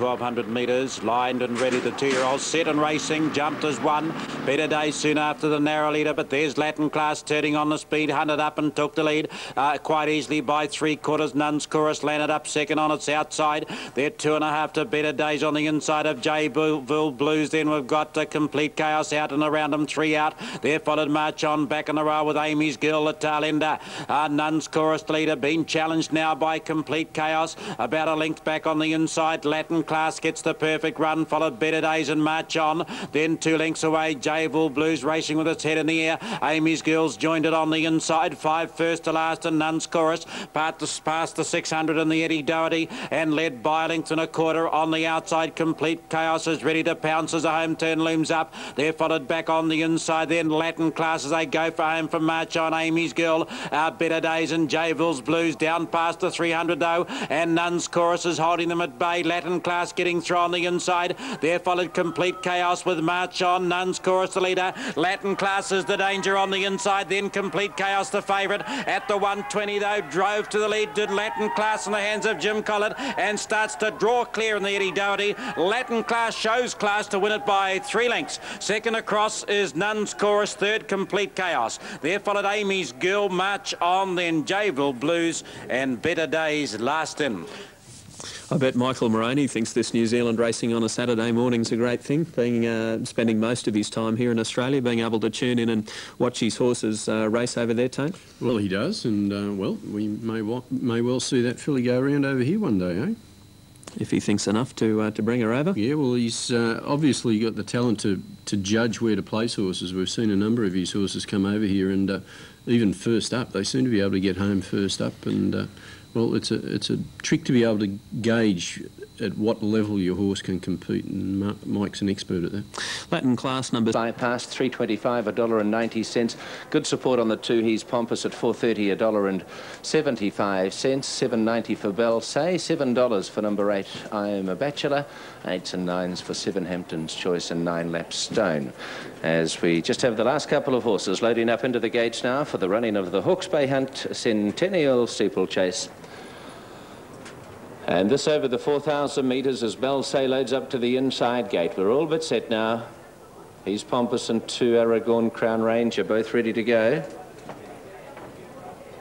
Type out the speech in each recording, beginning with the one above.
1200 metres, lined and ready. The two-year-old set and racing, jumped as one. Better Days soon after the narrow leader, but there's Latin Class turning on the speed, hunted up and took the lead quite easily by 3/4. Nun's Chorus landed up second on its outside. They're 2.5 to Better Days on the inside of Jayville Blues. Then we've got Complete Chaos out and around them, 3 out. They're followed March On back in the row with Amy's Girl, the tail ender. Nun's Chorus, the leader, being challenged now by Complete Chaos. About a length back on the inside. Latin Class gets the perfect run, followed Better Days and March On. Then 2 lengths away, Jayville Blues racing with its head in the air. Amy's Girls joined it on the inside. 5 first to last, and Nun's Chorus past the 600 in the Eddie Doherty, and led by a length and a quarter on the outside. Complete Chaos is ready to pounce as a home turn looms up. They're followed back on the inside. Then Latin Class as they go for home from March On. Amy's Girl, Better Days and Jayville's Blues down past the 300 though, and Nun's Chorus is holding them at bay. Latin Class getting through on the inside. There followed Complete Chaos with March On. Nun's Chorus the leader. Latin Class is the danger on the inside. Then Complete Chaos the favourite. At the 120 though, drove to the lead. Did Latin Class in the hands of Jim Collett and starts to draw clear in the Eddie Doherty. Latin Class shows class to win it by 3 lengths. Second across is Nun's Chorus. Third, Complete Chaos. There followed Amy's Girl, March On, then Jayville Blues and Better Days last in. I bet Michael Moroney thinks this New Zealand racing on a Saturday morning's a great thing, spending most of his time here in Australia, being able to tune in and watch his horses race over there, Tone. Well, he does, and, well, we may well see that filly go around over here one day, eh? If he thinks enough to bring her over. Yeah, well, he's obviously got the talent to judge where to place horses. We've seen a number of his horses come over here, and even first up, they seem to be able to get home first up, and well, it's a trick to be able to gauge at what level your horse can compete, and Mike's an expert at that. Latin Class number past $3.25, $1.90. Good support on the 2. He's Pompous at $4.30, $1.75. $7.90 for Bell Say, $7 for number 8. I Am a Bachelor. 8s and 9s for 7 Hampton's Choice and 9 Lapstone. As we just have the last couple of horses loading up into the gates now for the running of the Hawke's Bay Hunt Centennial Steeplechase. And this over the 4,000 metres as Bell Say loads up to the inside gate. We're all but set now. He's Pompous and 2 Aragorn Crown Range are both ready to go.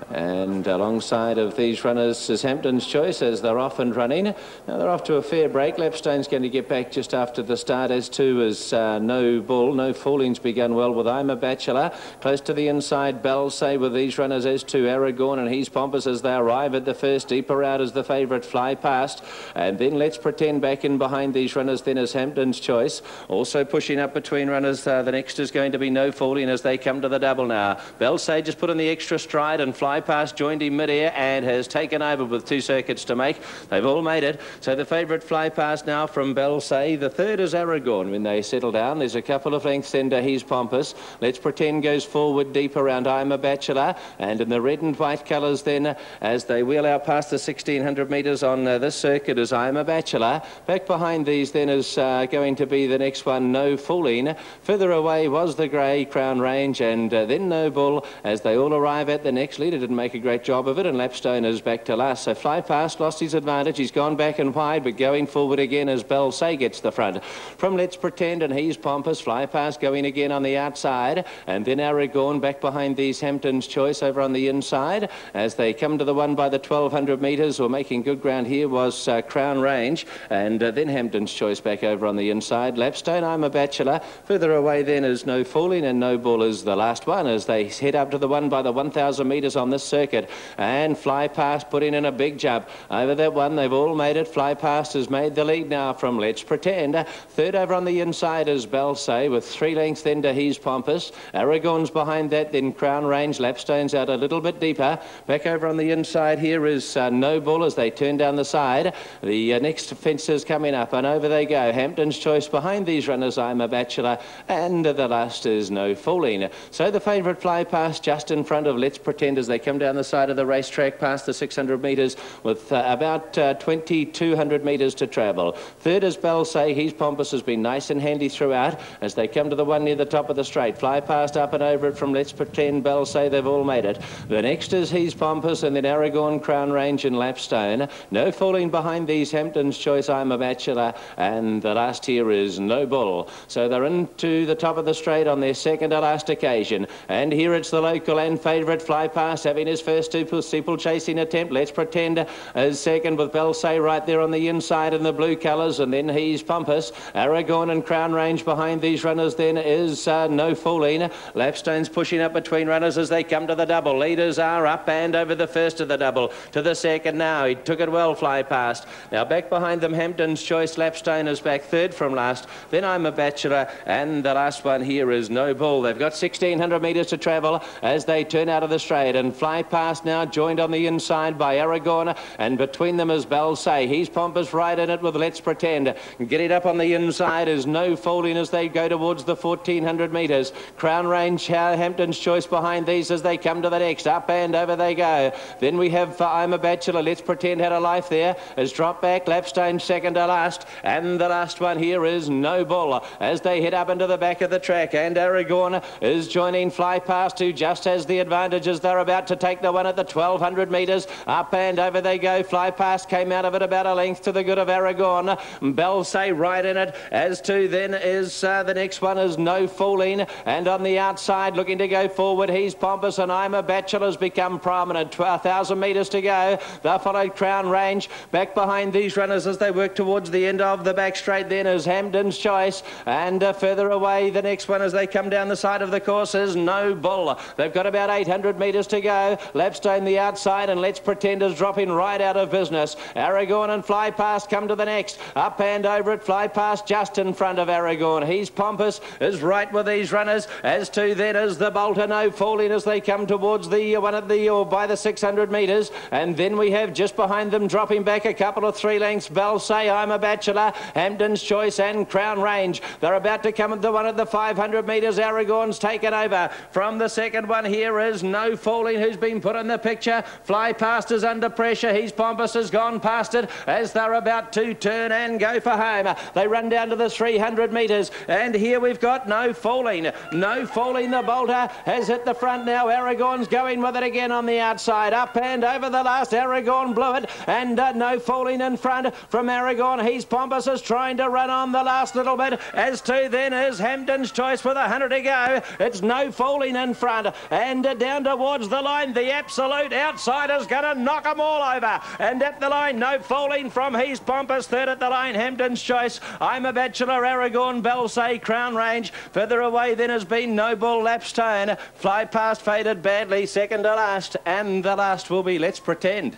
And alongside of these runners is Hampton's Choice as they're off and running. Now they're off to a fair break. Lapstone's going to get back just after the start, as too as No Bull. No Falling's begun well with I'm a Bachelor. Close to the inside, Bell Say with these runners as to Aragorn and He's Pompous as they arrive at the first. Deeper out as the favourite Fly Past. And then Let's Pretend back in behind these runners then is Hampton's Choice. Also pushing up between runners, the next is going to be No Falling as they come to the double now. Bell Say just put in the extra stride, and Fly Past joined him mid-air and has taken over with 2 circuits to make. They've all made it. So the favourite Fly Past now from Bell Say. The third is Aragorn when they settle down. There's a couple of lengths then to He's Pompous. Let's Pretend goes forward deep around I'm a Bachelor. And in the red and white colours then, as they wheel out past the 1,600 metres on this circuit, is I'm a Bachelor. Back behind these then is going to be the next one, No Fooling. Further away was the grey Crown Range, and then No Bull as they all arrive at the next leader. Didn't make a great job of it, and Lapstone is back to last. So Fly Past lost his advantage. He's gone back and wide, but going forward again as Bell Say gets the front. From Let's Pretend and He's Pompous, Fly Past going again on the outside, and then Aragorn back behind these Hampton's Choice over on the inside. As they come to the one by the 1,200 metres, or making good ground here was Crown Range, and then Hampton's Choice back over on the inside. Lapstone, I'm a Bachelor. Further away then is No Falling, and No Bull is the last one as they head up to the one by the 1,000 metres on this circuit. And Fly Past putting in a big jump over that one. They've all made it. Fly Past has made the lead now from Let's Pretend. Third over on the inside is Bell Say with 3 lengths then to He's Pompous. Aragorn's behind that, then Crown Range. Lapstone's out a little bit deeper. Back over on the inside here is No Bull as they turn down the side. The next fence is coming up, and over they go. Hampton's Choice behind these runners, I'm a Bachelor, and the last is No Fooling. So the favourite Fly Past just in front of Let's Pretend as they come come down the side of the racetrack past the 600 metres with about 2,200 metres to travel. Third is Belsay. He's Pompous has been nice and handy throughout as they come to the one near the top of the straight. Fly past up and over it from Let's Pretend, Belsay. They've all made it. The next is He's Pompous, and then Aragon, Crown Range and Lapstone. No falling behind these. Hampton's Choice, I'm a Bachelor, and the last here is No Bull. So they're into the top of the straight on their second to last occasion. And here it's the local and favourite Fly Past having his first steeple-chasing attempt. Let's Pretend as second with Belsay right there on the inside in the blue colours, and then He's Pompous. Aragon and Crown Range behind these runners then is No Fooling. Lapstone's pushing up between runners as they come to the double. Leaders are up and over the first of the double to the second now. He took it well, Fly Past. Now back behind them, Hampton's Choice. Lapstone is back third from last. Then I'm a Bachelor, and the last one here is No Bull. They've got 1,600 metres to travel as they turn out of the straight, and Fly Past now joined on the inside by Aragon, and between them is Belsay. He's Pompous right in it with Let's Pretend. Getting up on the inside is No Folding as they go towards the 1,400 metres. Crown Range, Hampton's Choice behind these as they come to the next. Up and over they go. Then we have I'm a Bachelor. Let's Pretend had a life there. Has dropped back. Lapstone second to last. And the last one here is No Bull as they head up into the back of the track. And Aragon is joining Fly Past, who just has the advantage as they're about to take the one at the 1,200 metres. Up and over they go. Fly Past came out of it about a length to the good of Aragon. Belsay right in it. As to then is the next one is No Fooling. And on the outside looking to go forward, He's Pompous, and I'm a Bachelor's become prominent. 1,000 metres to go. They're followed Crown Range. Back behind these runners as they work towards the end of the back straight then is Hampton's Choice. And further away the next one as they come down the side of the course is No Bull. They've got about 800 metres to go. Lapstone the outside, and Let's Pretend is dropping right out of business. Aragon and Fly Past come to the next. Up and over it, Fly Past just in front of Aragon. He's Pompous is right with these runners. As to then is the Bolter, No Falling as they come towards the one at the or by the 600 metres. And then we have just behind them dropping back a couple of 3 lengths. Belsay, I'm a Bachelor, Hampton's Choice and Crown Range. They're about to come at the one at the 500 metres. Aragon's taken over. From the second one here is No Falling, who's been put in the picture. Fly Past is under pressure. He's Pompous has gone past it as they're about to turn and go for home. They run down to the 300 metres, and here we've got No Falling. No Falling, the Bolter has hit the front now. Aragon's going with it again on the outside. Up and over the last. Aragon blew it, and No Falling in front from Aragon. He's Pompous is trying to run on the last little bit. As to then is Hampton's Choice with 100 to go. It's No Falling in front, and down towards the line. The absolute outsider's going to knock them all over. And at the line, No Falling from He's Pompous. Third at the line, Hampton's Choice. I'm a Bachelor, Aragon, Belsay, Crown Range. Further away then has been No Bull, Lapstone. Fly Past faded badly, second to last. And the last will be Let's Pretend.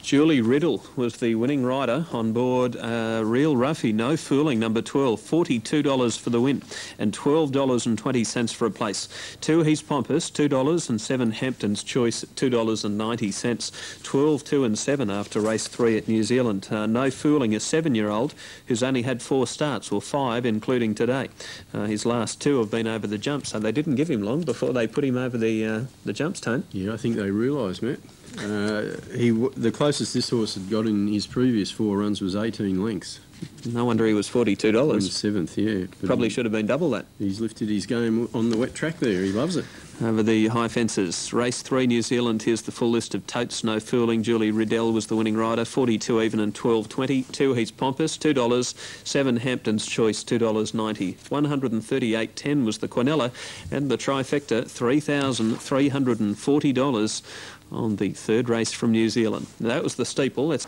Julie Riddle was the winning rider on board Real Ruffy, No Fooling, number 12, $42 for the win and $12.20 for a place. 2 He's Pompous, $2, and 7 Hampton's Choice, $2.90. 12, 2 and 7 after race 3 at New Zealand. No Fooling, a 7-year-old who's only had 4 starts, or 5 including today. His last 2 have been over the jump, so they didn't give him long before they put him over the jumps, Tone. Yeah, I think they realised, Matt. The closest this horse had got in his previous 4 runs was 18 lengths. No wonder he was $42. In 7th, yeah. Probably should have been double that. He's lifted his game on the wet track there. He loves it. Over the high fences. Race 3, New Zealand. Here's the full list of totes. No Fooling. Julie Riddell was the winning rider. 42 even and 12.20. 2 He's Pompous, $2. 7 Hampton's Choice, $2.90. 138.10 was the Quinella. And the trifecta, $3,340 on the third race from New Zealand. That was the steeple. That's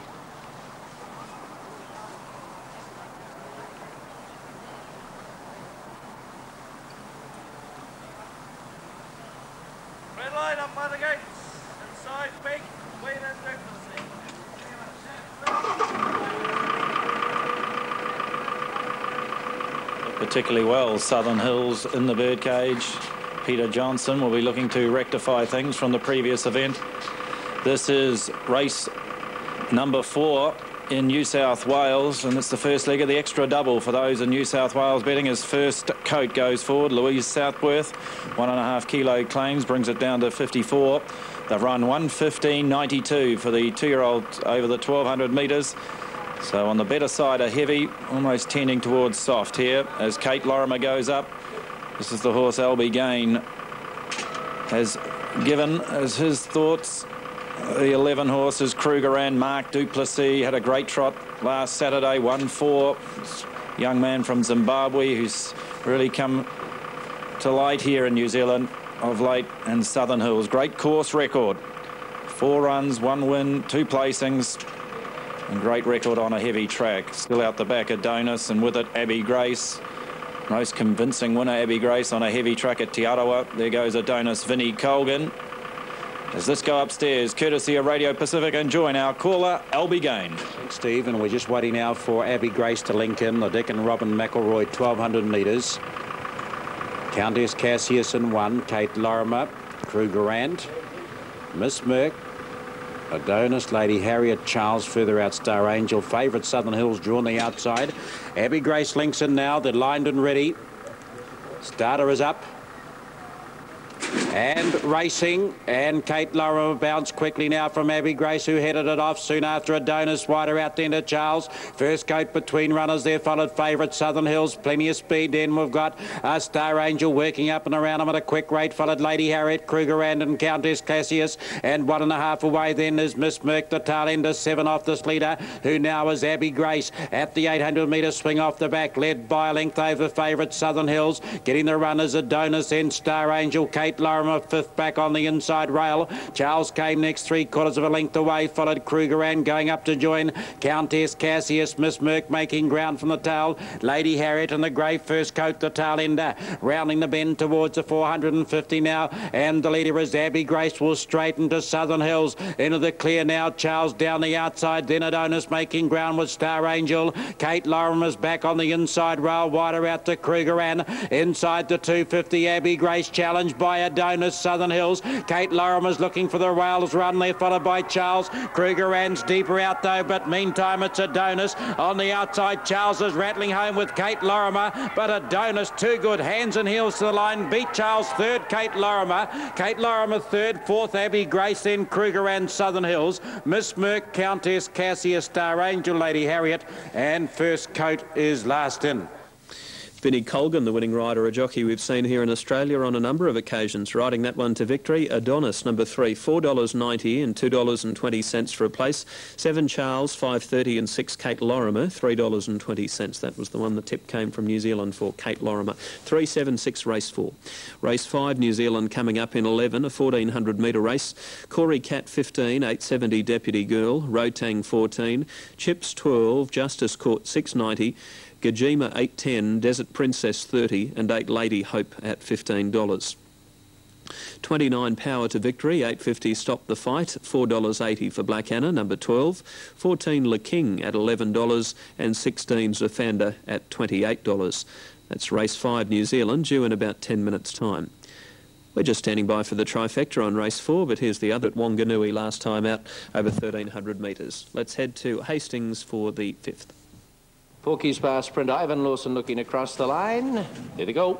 red line up by the gates. Inside big, clean and breakfast. Particularly well, Southern Hills in the birdcage. Peter Johnson will be looking to rectify things from the previous event. This is race number 4 in New South Wales, and it's the first leg of the extra double for those in New South Wales betting. His first coat goes forward. Louise Southworth, 1.5 kilo claims, brings it down to 54. They've run 1:15.92 for the 2-year-old over the 1,200 metres. So on the better side of heavy, almost tending towards soft here as Kate Lorimer goes up. This is the horse Albie Gain has given as his thoughts. The 11 horses, Krugerrand, Mark Duplessis, had a great trot last Saturday, 1-4. Young man from Zimbabwe who's really come to light here in New Zealand of late, and Southern Hills. Great course record. 4 runs, 1 win, 2 placings, and great record on a heavy track. Still out the back, Adonis, and with it, Abby Grace. Most convincing winner, Abby Grace, on a heavy track at Te Arawa. There goes Adonis, Vinnie Colgan. Does this go upstairs, courtesy of Radio Pacific, and join our caller, Albie Gain. Thanks, Steve, and we're just waiting now for Abby Grace to link in. The Dick and Robin McElroy 1,200 metres. Countess Cassius in 1, Kate Lorimer, Krugerrand, Miss Merck, Adonis, Lady Harriet, Charles, further out Star Angel. Favourite Southern Hills drawn the outside. Abby Grace links in now. They're lined and ready. Starter is up. And racing, and Kate Lorimer bounced quickly now from Abby Grace, who headed it off soon after Adonis. Wider out then to Charles. First coat between runners there, followed favourite Southern Hills. Plenty of speed. Then we've got Star Angel working up and around them at a quick rate, followed Lady Harriet, Krugerrand and Countess Cassius. And 1.5 away then is Miss Merck, the tail ender, 7 off this leader, who now is Abby Grace at the 800 metre swing off the back, led by a length over favourite Southern Hills. Getting the runners Adonis and Star Angel. Kate Lorimer 5th back on the inside rail. Charles came next, 3/4 of a length away, followed Krugerrand going up to join Countess Cassius. Miss Merck making ground from the tail. Lady Harriet and the grey first coat, the tail ender, rounding the bend towards the 450 now, and the leader is Abby Grace. Will straighten to Southern Hills into the clear now. Charles down the outside, then Adonis making ground with Star Angel. Kate Lorimer's back on the inside rail, wider out to Krugerrand. Inside the 250, Abby Grace challenged by Adonis. Southern Hills. Kate Lorimer's looking for the rails run there, followed by Charles. Krugerrand's deeper out though, but meantime it's Adonis on the outside. Charles is rattling home with Kate Lorimer, but Adonis, 2 good hands and heels to the line. Beat Charles 3rd, Kate Lorimer. Kate Lorimer 3rd, 4th Abby Grace, then Krugerrand, Southern Hills. Miss Merck, Countess Cassius, Star Angel, Lady Harriet, and first coat is last in. Vinnie Colgan, the winning rider, a jockey we've seen here in Australia on a number of occasions, riding that one to victory. Adonis, number 3, $4.90 and $2.20 for a place. 7 Charles, $5.30 and 6 Kate Lorimer, $3.20. That was the one the tip came from New Zealand for Kate Lorimer. 376 race 4. Race 5, New Zealand coming up in 11, a 1,400 metre race. Corey Cat 15, 870 Deputy Girl, Rotang 14, Chips 12, Justice Court 690. Gajima 8.10, Desert Princess 30 and 8 Lady Hope at $15. 29 Power to Victory, 8.50 Stop the Fight, $4.80 for Black Anna, number 12. 14 Le King at $11 and 16 Zafanda at $28. That's race 5 New Zealand, due in about 10 minutes' time. We're just standing by for the trifecta on race 4, but here's the other at Wanganui last time out, over 1,300 metres. Let's head to Hastings for the 5th. Porky's Bar Sprint, Ivan Lawson looking across the line. There they go.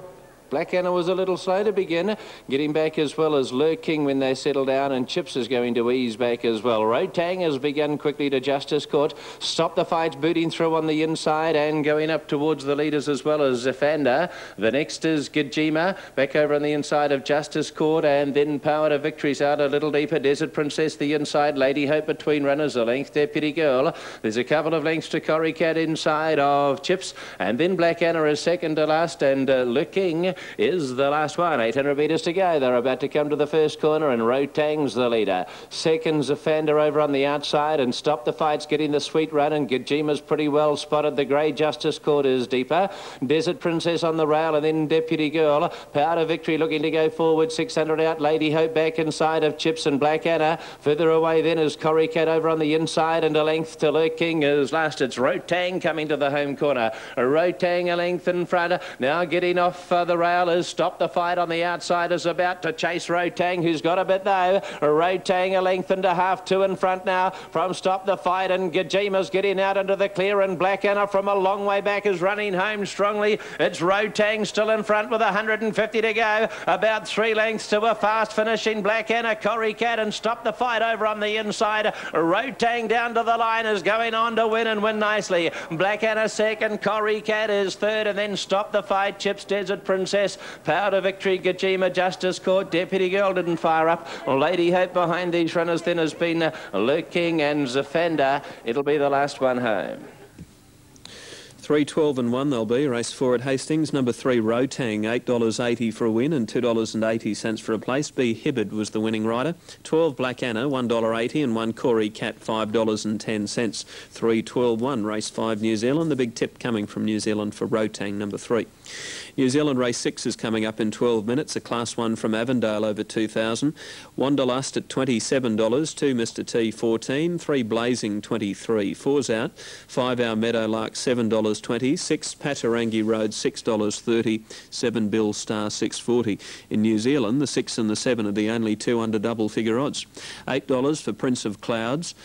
Black Anna was a little slow to begin, getting back as well as Lurk King when they settle down, and Chips is going to ease back as well. Rotang has begun quickly to Justice Court. Stop the Fight's booting through on the inside and going up towards the leaders as well as Zafanda. The next is Gajima, back over on the inside of Justice Court, and then Power to Victory's out a little deeper. Desert Princess the inside, Lady Hope between runners, a length Deputy Girl. There's a couple of lengths to Corrie Cat inside of Chips, and then Black Anna is second to last, and Lurk King is the last one. 800 metres to go. They're about to come to the first corner, and Rotang's the leader. Second, Zafanda over on the outside, and Stop the Fight's getting the sweet run, and Gajima's pretty well spotted. The grey Justice Court is deeper. Desert Princess on the rail, and then Deputy Girl. Power to Victory looking to go forward. 600 out. Lady Hope back inside of Chips and Black Anna. Further away then is Corrie Cat over on the inside, and a length to Lurk King is last. It's Rotang coming to the home corner. Rotang a length in front. Now getting off the rail trail is Stop the Fight on the outside, is about to chase Rotang, who's got a bit though. Rotang a length and a half, 2 in front now from Stop the Fight, and Gajima's getting out into the clear, and Black Anna from a long way back is running home strongly. It's Rotang still in front with 150 to go. About 3 lengths to a fast finishing Black Anna, Corrie Cat, and Stop the Fight over on the inside. Rotang down to the line is going on to win and win nicely. Black Anna second, Corrie Cat is third, and then Stop the Fight, Chips Desert Princess, Power to Victory, Gajima, Justice Court, Deputy Girl didn't fire up. Lady Hope behind these runners then has been Luke King and Zafenda. It'll be the last one home. 3, 12 and 1 they'll be. Race 4 at Hastings. Number 3, Rotang, $8.80 for a win and $2.80 for a place. B. Hibbard was the winning rider. 12, Black Anna, $1.80, and 1, Corrie Cat, $5.10. 3, 12, 1. Race 5, New Zealand. The big tip coming from New Zealand for Rotang, number 3. New Zealand race 6 is coming up in 12 minutes. A class 1 from Avondale over 2,000. Wanderlust at $27. 2, Mr T, 14. 3, Blazing, 23. 4's out. 5 Hour Meadowlark, $7.20. 6, Patarangi Road, $6.30. 7, Bill Star, $6.40. In New Zealand, the 6 and the 7 are the only 2 under double figure odds. $8 for Prince of Clouds.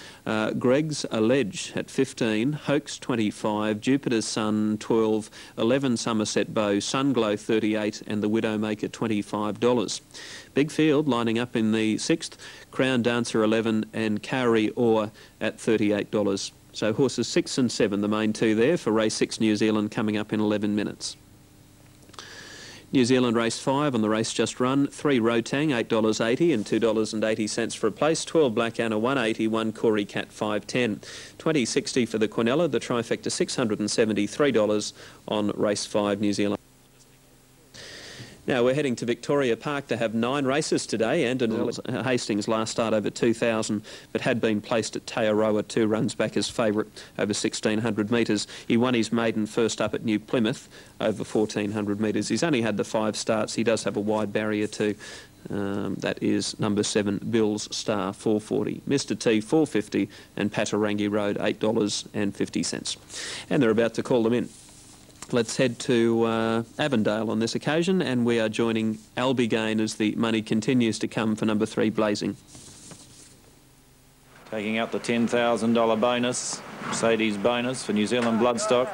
Greg's Allege at 15. Hoax, 25. Jupiter's Sun, 12. 11, Somerset Bow, Sunglow, 38, and the Widowmaker, $25. Big field lining up in the 6th. Crown Dancer, 11, and Cowrie Orr at $38. So horses 6 and 7, the main 2 there for race 6 New Zealand, coming up in 11 minutes. New Zealand race 5 on the race just run. 3, Rotang, $8.80 and $2.80 for a place. 12, Black Anna, $1.80. 1, Corrie Cat, $5.10. 20.60 for the Quinella. The trifecta, $673 on race 5 New Zealand. Now we're heading to Victoria Park to have 9 races today, and Hastings last start over 2,000, but had been placed at Tearoa 2 runs back as favourite over 1,600 metres. He won his maiden first up at New Plymouth over 1,400 metres. He's only had the 5 starts. He does have a wide barrier too. That is number 7, Bill's Star, $4.40. Mr T, $4.50, and Patarangi Road, $8.50. And they're about to call them in. Let's head to Avondale on this occasion, and we are joining Albigain as the money continues to come for number 3, Blazing. Taking out the $10,000 bonus, Mercedes bonus for New Zealand Bloodstock.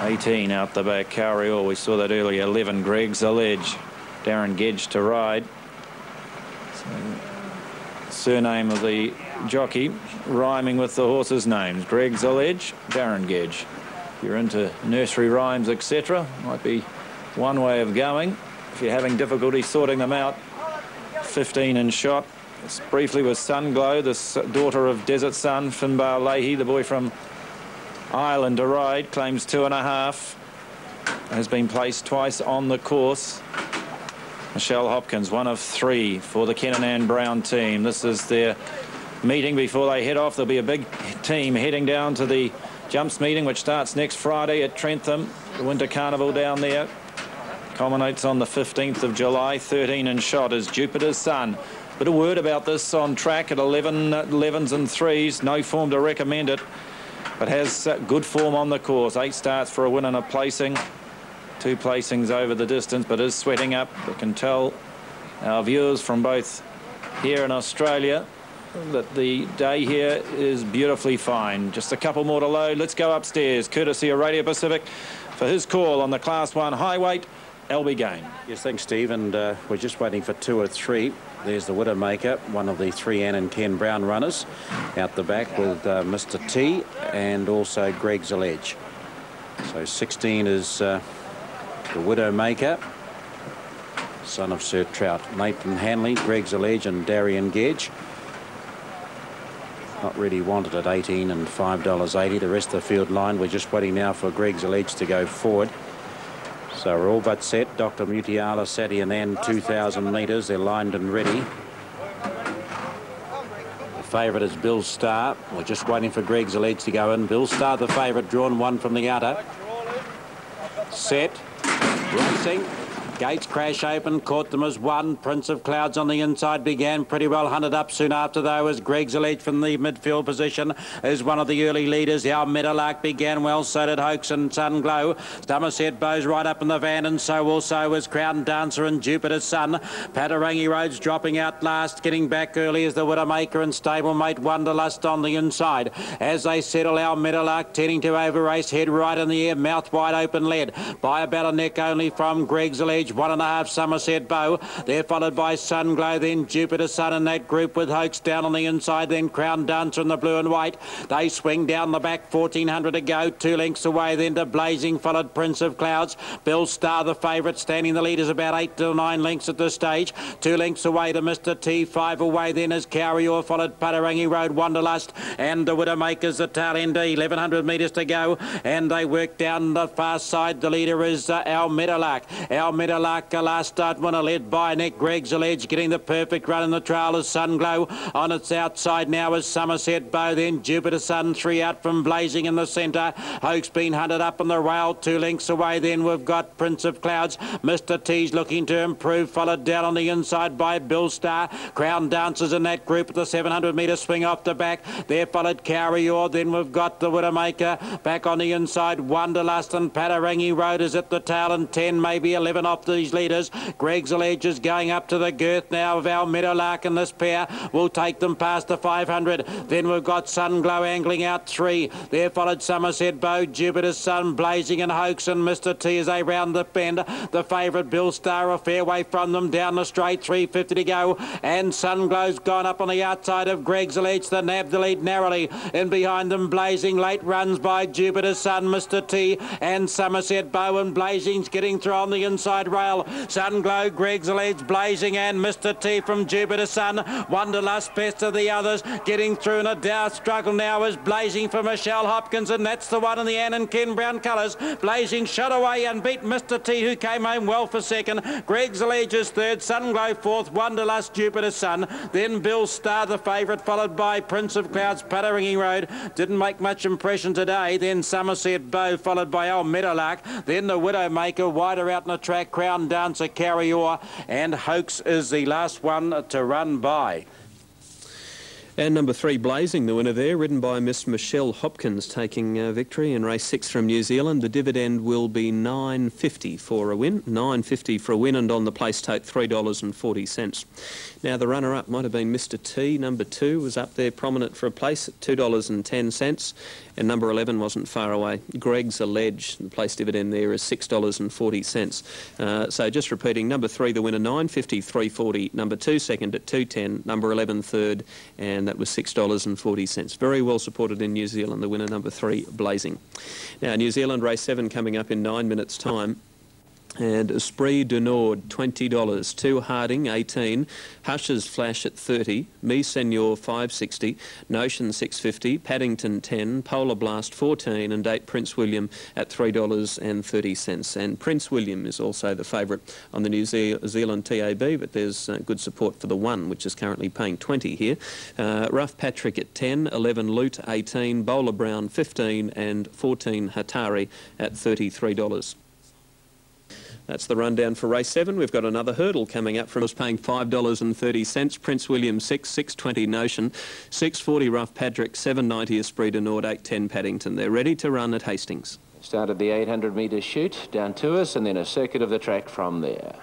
18 out the back, Cowrie Orr, we saw that earlier. 11, Greg's Allege, Darren Gedge to ride. So, surname of the jockey rhyming with the horses' names. Greg's Allege, Darren Gedge. If you're into nursery rhymes, etc., might be one way of going. If you're having difficulty sorting them out, 15 in shot. This briefly was Sunglow, this daughter of Desert Sun, Finbar Leahy, the boy from Ireland to ride, claims 2.5. Has been placed twice on the course. Michelle Hopkins, 1 of 3 for the Kennan Brown team. This is their meeting before they head off. There'll be a big team heading down to the Jumps meeting, which starts next Friday at Trentham. The Winter Carnival down there culminates on the 15th of July. 13 in shot is Jupiter's Sun. Bit of word about this on track at 11s and 3s. No form to recommend it, but has good form on the course. 8 starts for a win and a placing. 2 placings over the distance, but is sweating up. We can tell our viewers from both here in Australia that the day here is beautifully fine. Just a couple more to load. Let's go upstairs, courtesy of Radio Pacific, for his call on the Class 1 high weight, Albigain. Yes, thanks, Steve, and we're just waiting for 2 or 3. There's the Widowmaker, one of the 3 Ann and Ken Brown runners, out the back with Mr T and also Greg's Allege. So 16 is the Widowmaker, son of Sir Trout. Nathan Hanley, Greg's Allege, and Darren Gedge. Not really wanted at 18 and $5.80. The rest of the field line, we're just waiting now for Greg's Allege to go forward. So we're all but set. Dr Mutiala, Sati and Ann, 2,000 metres. They're lined and ready. The favourite is Bill Star. We're just waiting for Greg's Allege to go in. Bill Star, the favourite, drawn 1 from the outer. Set. Racing. Gates crash open, caught them as one. Prince of Clouds on the inside began pretty well, hunted up soon after though as Greg's Elite from the midfield position is one of the early leaders. Our Meadowlark began well, so did Hoax and Sunglow. Somerset Bow's right up in the van, and so also is Crown Dancer and Jupiter's Sun. Patarangi Road's dropping out last, getting back early as the Widowmaker and stablemate Wanderlust on the inside. As they settle, our Meadowlark tending to over race, head right in the air, mouth wide open, led by about a neck only from Greg's Ledge, 1.5 Somerset Bow. They're followed by Sunglow, then Jupiter's Sun in that group with Hoax down on the inside, then Crown Dancer in the blue and white. They swing down the back, 1400 to go, 2 lengths away then to Blazing, followed Prince of Clouds. Bill Star, the favourite, standing the lead is about 8 to 9 lengths at this stage. 2 lengths away to Mr. T, 5 away then is Carrior, followed Patarangi Road, Wanderlust, and the Widowmaker's the tail end, 1100 metres to go, and they work down the far side. The leader is our Meadowlark. Our Meadowlark, last start winner, led by Nick Greg's Ledge, getting the perfect run in the trail is Sunglow. On its outside now is Somerset Bow, then Jupiter Sun, 3 out from Blazing in the centre. Hoax been hunted up on the rail, 2 lengths away then we've got Prince of Clouds. Mr. T's looking to improve, followed down on the inside by Bill Star. Crown Dancers in that group at the 700 metre swing off the back. There followed Carrior, then we've got the Widowmaker. Back on the inside, Wanderlust and Patarangi Road is at the tail, and 10, maybe 11 off these leaders. Greg's Ledge is going up to the girth now of our Meadowlark, and this pair will take them past the 500. Then we've got Sunglow angling out 3. There followed Somerset Bow, Jupiter's Sun, Blazing and Hoax and Mr. T as they round the bend. The favourite Bill Star a fair way from them down the straight, 350 to go, and Sunglow's gone up on the outside of Greg's Ledge. The nab the lead narrowly, and behind them Blazing, late runs by Jupiter's Sun, Mr. T and Somerset Bow, and Blazing's getting through on the inside rail. Sunglow, Greg's Ledge, Blazing and Mr. T from Jupiter's Sun. Wanderlust best of the others, getting through in a dour struggle now is Blazing for Michelle Hopkins, and that's the one in the Ann and Ken Brown colours. Blazing shot away and beat Mr. T, who came home well for second. Greg's Ledge is third, Sunglow fourth, Wanderlust, Jupiter's Sun, then Bill Star the favourite, followed by Prince of Clouds, Patarangi Road. Didn't make much impression today. Then Somerset Bow, followed by our Meadowlark, then the Widowmaker, wider out in the track, Crown Dancer, Carrior, and Hoax is the last one to run by. And number 3, Blazing, the winner there, ridden by Miss Michelle Hopkins, taking victory in race 6 from New Zealand. The dividend will be $9.50 for a win, $9.50 for a win, and on the place tote $3.40. Now the runner-up might have been Mr. T. Number 2 was up there prominent for a place at $2.10, and number 11 wasn't far away. Greg's Ledge, the place dividend there is $6.40. So just repeating, number 3 the winner, $9.50, $3.40. Number 2 second at $2.10. Number 11 third, and that was $6.40. Very well supported in New Zealand, the winner, number 3, Blazing. Now, New Zealand race 7 coming up in 9 minutes' time. And Esprit du Nord, $20. 2 Harding, 18. Hush's Flash at 30. Me Senor, 560. Notion, 650. Paddington, 10. Polar Blast, 14. And 8 Prince William at $3.30. And Prince William is also the favourite on the New Zealand TAB, but there's good support for the 1, which is currently paying 20 here. Rough Patrick at 10. 11 Loot, 18. Bowler Brown, 15. And 14 Hatari at $33. That's the rundown for race 7. We've got another hurdle coming up from us paying $5.30. Prince William 6, 620 Notion, 640 Rough Patrick, 790 Esprit du Nord, 810 Paddington. They're ready to run at Hastings. Started the 800 metre shoot down to us, and then a circuit of the track from there.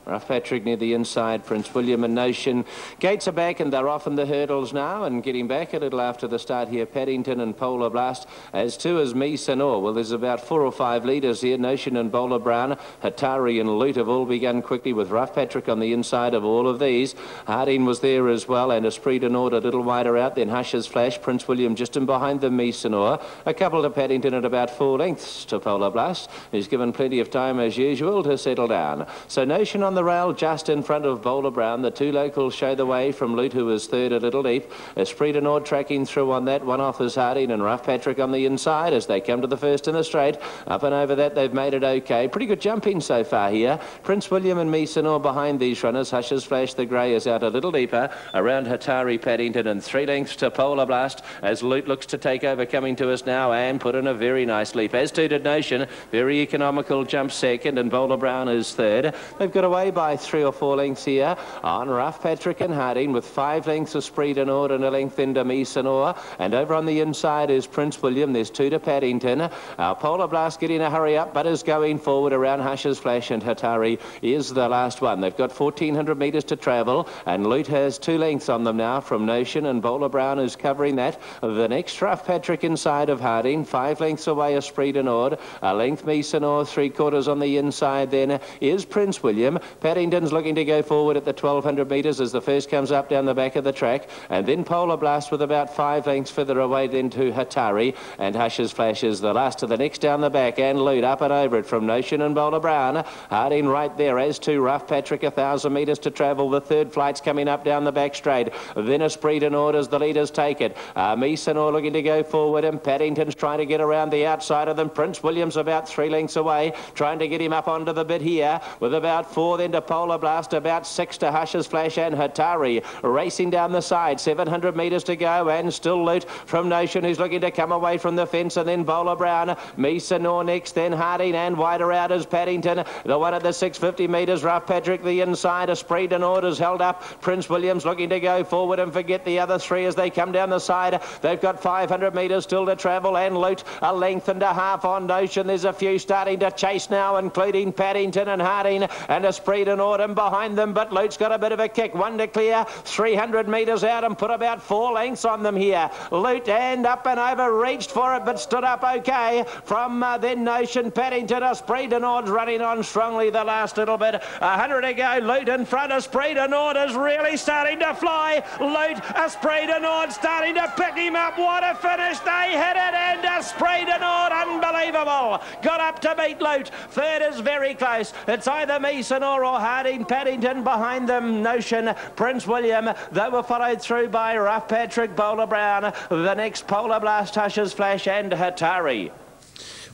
Rough Patrick near the inside, Prince William and Notion. Gates are back and they're off in the hurdles now, and getting back a little after the start here, Paddington and Polar Blast, as too as Me Senor. Well, there's about 4 or 5 leaders here. Notion and Bowler Brown, Hatari and Loot have all begun quickly, with Rough Patrick on the inside of all of these. Harding was there as well, and Esprit du Nord a little wider out, then Hush's Flash, Prince William just in behind them, Me Senor. A couple to Paddington at about 4 lengths to Polar Blast, who's given plenty of time as usual to settle down. So Notion on on the rail just in front of Bowler Brown. The two locals show the way from Lute, who was third a little deep. Esprit de Nord tracking through on that. One off is Harding and Rough Patrick on the inside as they come to the first in the straight. Up and over that, they've made it okay. Pretty good jumping so far here. Prince William and Misanor behind these runners. Hush's Flash the Grey is out a little deeper around Hatari Paddington, and 3 lengths to Polar Blast as Lute looks to take over, coming to us now and put in a very nice leap. As to Notion, very economical jump second, and Bowler Brown is third. They've got away by 3 or 4 lengths here on Rough Patrick and Harding, with 5 lengths of Esprit de Nord and a length into Misanor. And over on the inside is Prince William. There's 2 to Paddington. Polar Blast getting a hurry up, but is going forward around Hush's Flash, and Hatari is the last one. They've got 1,400 metres to travel, and Lute has 2 lengths on them now from Notion, and Bowler Brown is covering that. The next Rough Patrick inside of Harding, 5 lengths away Esprit de Nord, a length Misanor, 3/4 on the inside then is Prince William. Paddington's looking to go forward at the 1,200 metres as the first comes up down the back of the track, and then Polar Blast with about 5 lengths further away then to Hatari, and Hush's Flash is the last of the next down the back, and Lute up and over it from Notion and Bowler Brown. Harding right there, as to Rough Patrick, 1,000 metres to travel. The third flight's coming up down the back straight. Then Esprit de Nord as the leaders take it. Misanor looking to go forward, and Paddington's trying to get around the outside of them. Prince William's about 3 lengths away, trying to get him up onto the bit here, with about 4 then to Polar Blast, about 6 to Hush's Flash and Hatari. Racing down the side, 700 metres to go, and still Lute from Notion, who's looking to come away from the fence, and then Bowler Brown. Misanor next, then Harding, and wider out is Paddington. The one at the 650 metres, Rough Patrick the inside. Esprit de Nord is held up. Prince William's looking to go forward and forget the other 3 as they come down the side. They've got 500 metres still to travel, and Lute a length and a half on Notion. There's a few starting to chase now, including Paddington and Harding and Esprit de Nord behind them, but Lute's got a bit of a kick. 1 to clear, 300 metres out, and put about 4 lengths on them here. Lute and up and over, reached for it but stood up okay. From then Notion, Paddington, Esprit de Nord's running on strongly the last little bit. 100 to go, Lute in front. Esprit de Nord is really starting to fly. Lute, Esprit de Nord starting to pick him up. What a finish, they hit it, and Esprit de Nord, unbelievable, got up to beat Lute. Third is very close. It's either Misanor or Harding. Paddington behind them, Notion, Prince William. They were followed through by Rough Patrick, Bowler Brown. The next Polar Blast, Hush's Flash and Hatari.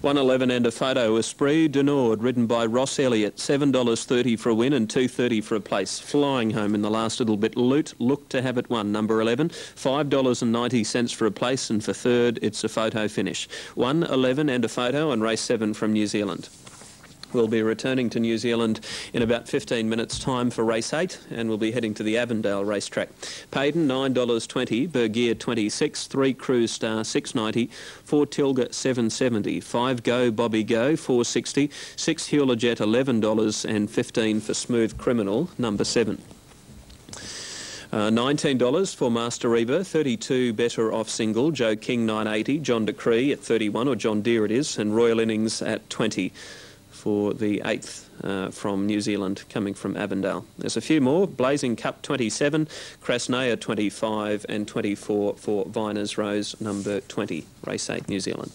111 and a photo. Esprit de Nord, ridden by Ross Elliott, $7.30 for a win and $2.30 for a place. Flying home in the last little bit. Lute looked to have it won. Number 11, $5.90 for a place, and for third, it's a photo finish. 111 and a photo on race 7 from New Zealand. We'll be returning to New Zealand in about 15 minutes' time for race 8, and we'll be heading to the Avondale racetrack. Payden, $9.20, Bergier, $26, 3 Cruise Star, $6.90, 4 Tilga, $7.70, 5 Go Bobby Go, $4.60, 6 Hewler-Jet, $11, and $15 for Smooth Criminal, number 7. $19 for Master Reba, 32 Better Off Single, Joe King, $9.80, John Decree at 31, or John Deere it is, and Royal Innings at 20. For the 8th from New Zealand, coming from Avondale. There's a few more. Blazing Cup 27, Krasnaya 25, and 24 for Viners Rose, number 20, race 8, New Zealand.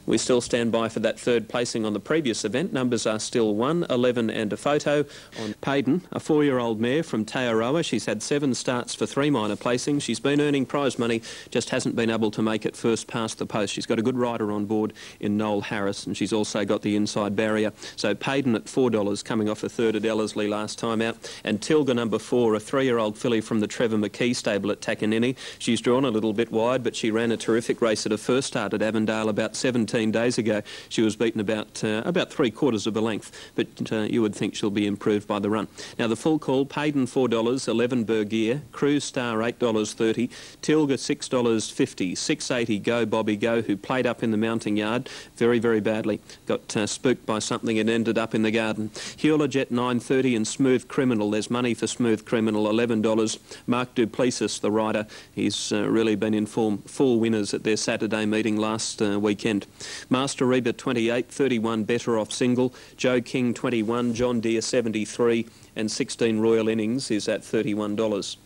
We still stand by for that third placing on the previous event. Numbers are still 1, 11 and a photo on Payden, a 4-year-old mare from Taorawa. She's had 7 starts for 3 minor placings. She's been earning prize money, just hasn't been able to make it first past the post. She's got a good rider on board in Noel Harris, and she's also got the inside barrier. So Payden at $4, coming off a third at Ellerslie last time out. And Tilga, number 4, a 3-year-old filly from the Trevor McKee stable at Takanini. She's drawn a little bit wide, but she ran a terrific race at her first start at Avondale about 17 days ago. She was beaten about 3/4 of a length, but you would think she'll be improved by the run. Now the full call, Payden $4, 11 Bergier, Cruise Star $8.30, Tilga $6.50, 6.80 Go Bobby Go, who played up in the mounting yard very, very badly. Got spooked by something and ended up in the garden. Hewler-Jet $9.30 and Smooth Criminal. There's money for Smooth Criminal, $11. Mark Duplessis, the rider, he's really been in form. 4 winners at their Saturday meeting last weekend. Master Reba 28, 31 Better Off Single, Joe King 21, John Deere 73, and 16 Royal Innings is at $31.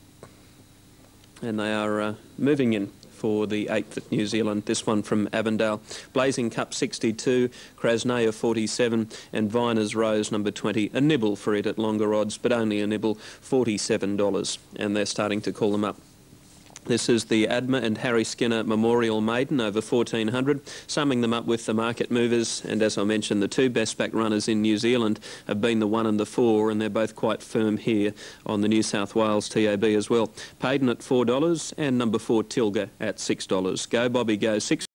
And they are moving in for the 8th at New Zealand. This one from Avondale. Blazing Cup 62, Krasnaya 47, and Viner's Rose number 20. A nibble for it at longer odds, but only a nibble, $47, and they're starting to call them up. This is the Adma and Harry Skinner Memorial Maiden over 1400, summing them up with the market movers. And as I mentioned, the 2 best back runners in New Zealand have been the 1 and the 4, and they're both quite firm here on the New South Wales TAB as well. Payden at $4 and number 4 Tilga at $6. Go Bobby Go, 6.